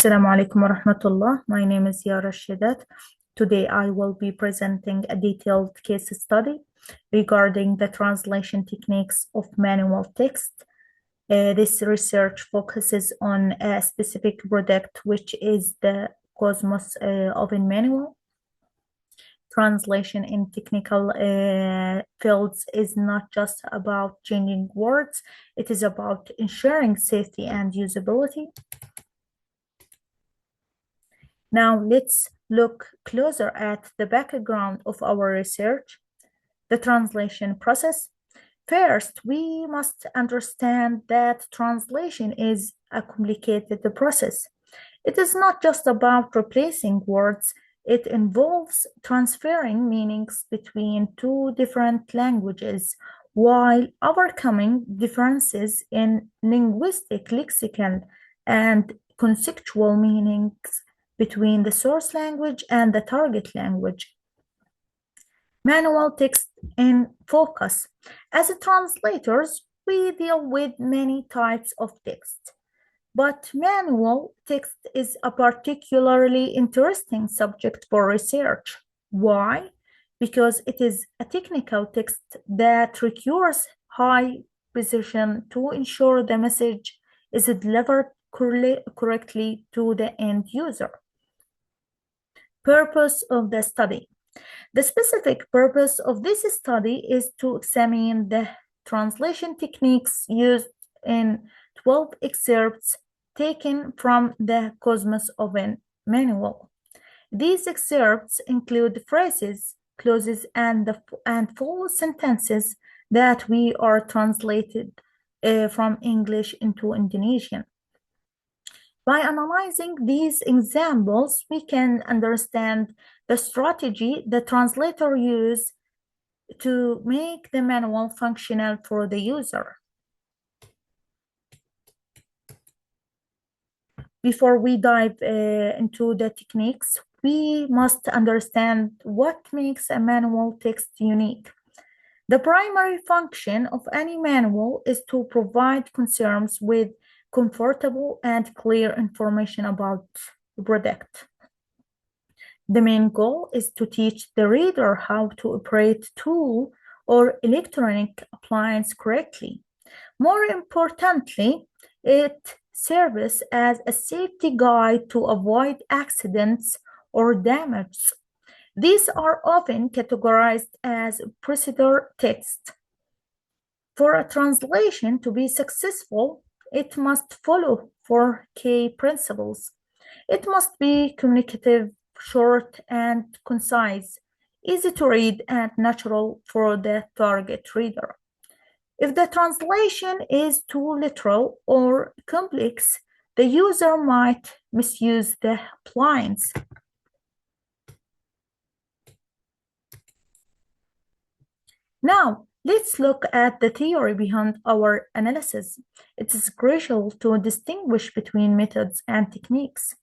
Assalamu alaikum wa rahmatullah. My name is Yara Shidat. Today I will be presenting a detailed case study regarding the translation techniques of manual text. This research focuses on a specific product, which is the Cosmos Open Manual. Translation in technical fields is not just about changing words, it is about ensuring safety and usability. Now let's look closer at the background of our research, the translation process. First, we must understand that translation is a complicated process. It is not just about replacing words, it involves transferring meanings between two different languages while overcoming differences in linguistic, lexical, and conceptual meanings between the source language and the target language. Manual text in focus. As translators, we deal with many types of text, but manual text is a particularly interesting subject for research. Why? Because it is a technical text that requires high precision to ensure the message is delivered correctly to the end user. Purpose of the study. The specific purpose of this study is to examine the translation techniques used in 12 excerpts taken from the Cosmos Open Manual. These excerpts include phrases, clauses, and full sentences that we are translated from English into Indonesian. By analyzing these examples, we can understand the strategy the translator used to make the manual functional for the user. Before we dive into the techniques, we must understand what makes a manual text unique. The primary function of any manual is to provide consumers with comfortable and clear information about the product. The main goal is to teach the reader how to operate tool or electronic appliance correctly. More importantly, it serves as a safety guide to avoid accidents or damage. These are often categorized as procedure text. For a translation to be successful, it must follow 4 key principles. It must be communicative, short and concise, easy to read, and natural for the target reader. If the translation is too literal or complex, the user might misuse the appliance. Now, let's look at the theory behind our analysis. It is crucial to distinguish between methods and techniques.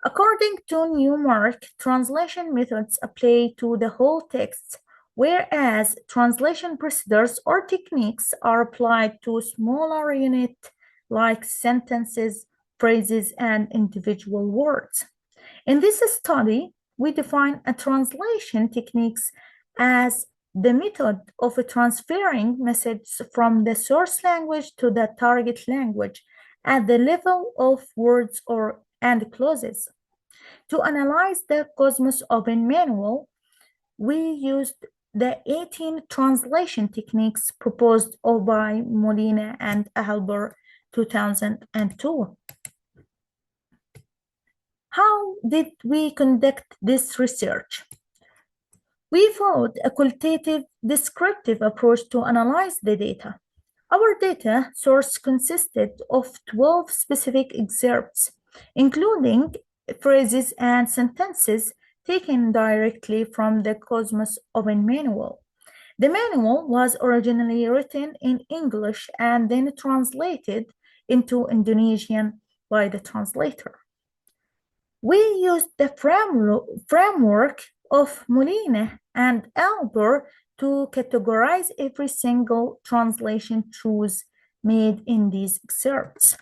According to Newmark, translation methods apply to the whole text, whereas translation procedures or techniques are applied to smaller units like sentences, phrases, and individual words. In this study, we define a translation techniques as the method of transferring messages from the source language to the target language at the level of words and clauses. To analyze the Cosmos Open Manual, we used the 18 translation techniques proposed by Molina and Albert 2002. How did we conduct this research? We followed a qualitative descriptive approach to analyze the data. Our data source consisted of 12 specific excerpts, including phrases and sentences taken directly from the Cosmos Open Manual. The manual was originally written in English and then translated into Indonesian by the translator. We used the framework of Molina and Albert to categorize every single translation choice made in these excerpts.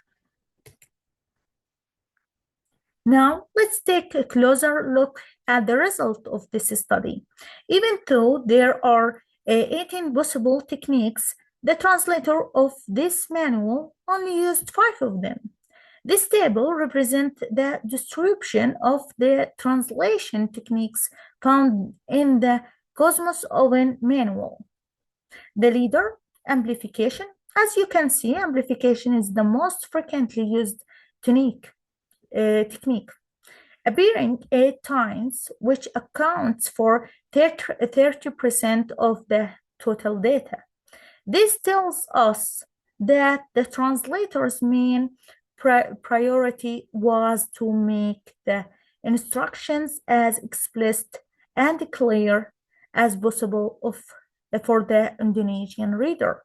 Now, let's take a closer look at the result of this study. Even though there are 18 possible techniques, the translator of this manual only used 5 of them. This table represents the distribution of the translation techniques found in the Cosmos Oven manual. The leader, amplification. As you can see, amplification is the most frequently used technique, appearing 8 times, which accounts for 30% of the total data. This tells us that the translator's main priority was to make the instructions as explicit and clear as possible for the Indonesian reader.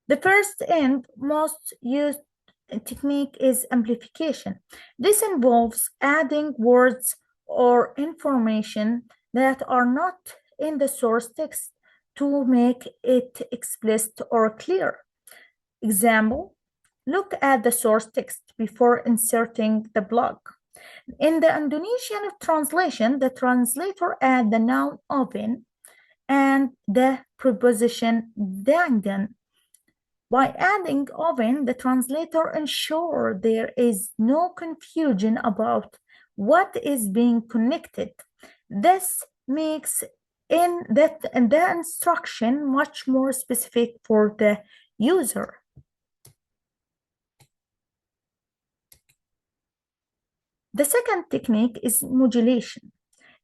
The first and most used technique is amplification. This involves adding words or information that are not in the source text to make it explicit or clear. Example, look at the source text before inserting the block. In the Indonesian translation, the translator adds the noun oven and the preposition dengan. By adding oven, the translator ensures there is no confusion about what is being connected. This makes the instruction much more specific for the user. The second technique is modulation.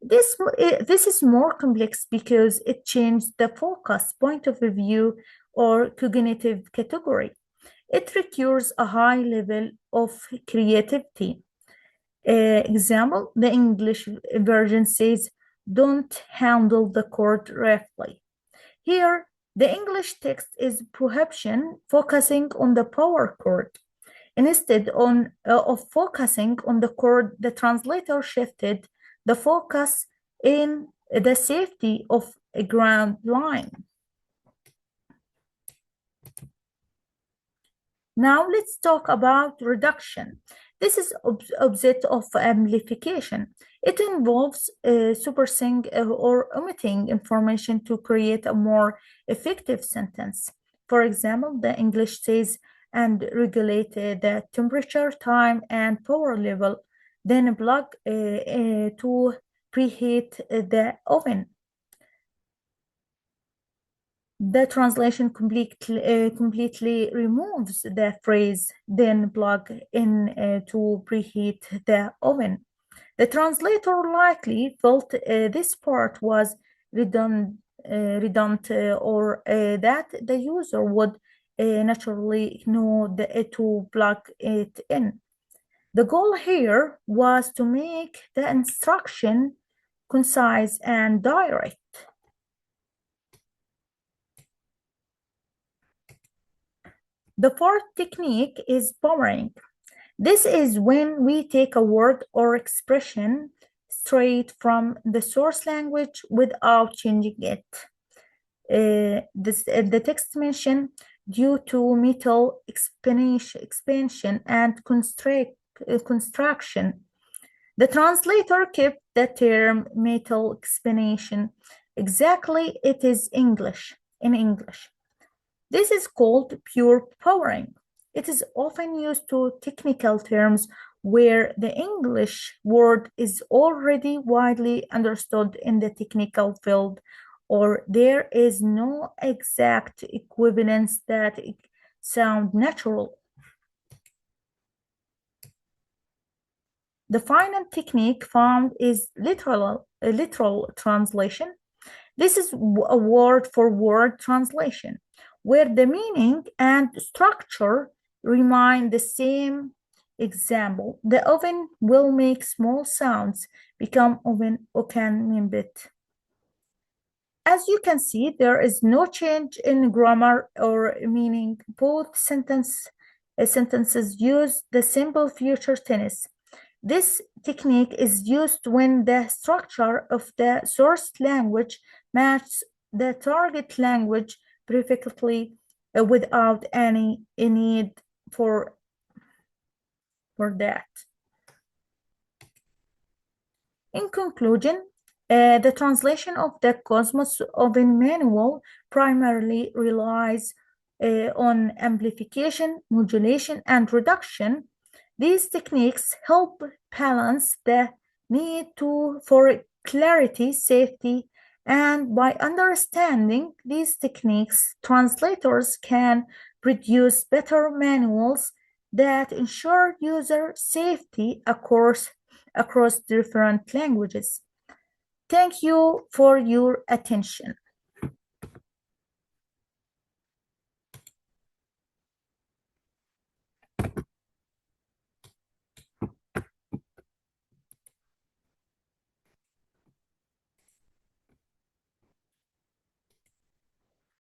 This is more complex because it changes the focus, point of view, or cognitive category. It requires a high level of creativity. Example, the English version says, don't handle the cord roughly. Here, the English text is prohibition focusing on the power cord. Instead of focusing on the cord, the translator shifted the focus in the safety of a ground line. Now let's talk about reduction. This is opposite of amplification. It involves suppressing or omitting information to create a more effective sentence. For example, the English says, and regulate the temperature, time, and power level, then plug to preheat the oven. The translation completely removes the phrase, then plug in to preheat the oven. The translator likely felt this part was redundant or that the user would naturally know to plug it in. The goal here was to make the instruction concise and direct. The fourth technique is powering. This is when we take a word or expression straight from the source language without changing it. The text mentioned due to metal expansion and construction. The translator kept the term metal expansion exactly it is in English. This is called pure powering. It is often used to technical terms where the English word is already widely understood in the technical field, or there is no exact equivalence that sound natural. The final technique found is literal translation. This is a word-for-word translation, where the meaning and structure remain the same. Example, the oven will make small sounds, become oven okanmimbit. As you can see, there is no change in grammar or meaning. Both sentences use the simple future tense. This technique is used when the structure of the source language matches the target language perfectly without any need for that. In conclusion, the translation of the Cosmos Open Manual primarily relies on amplification, modulation, and reduction. These techniques help balance the need for clarity, safety, and by understanding these techniques, translators can produce better manuals that ensure user safety across different languages. Thank you for your attention.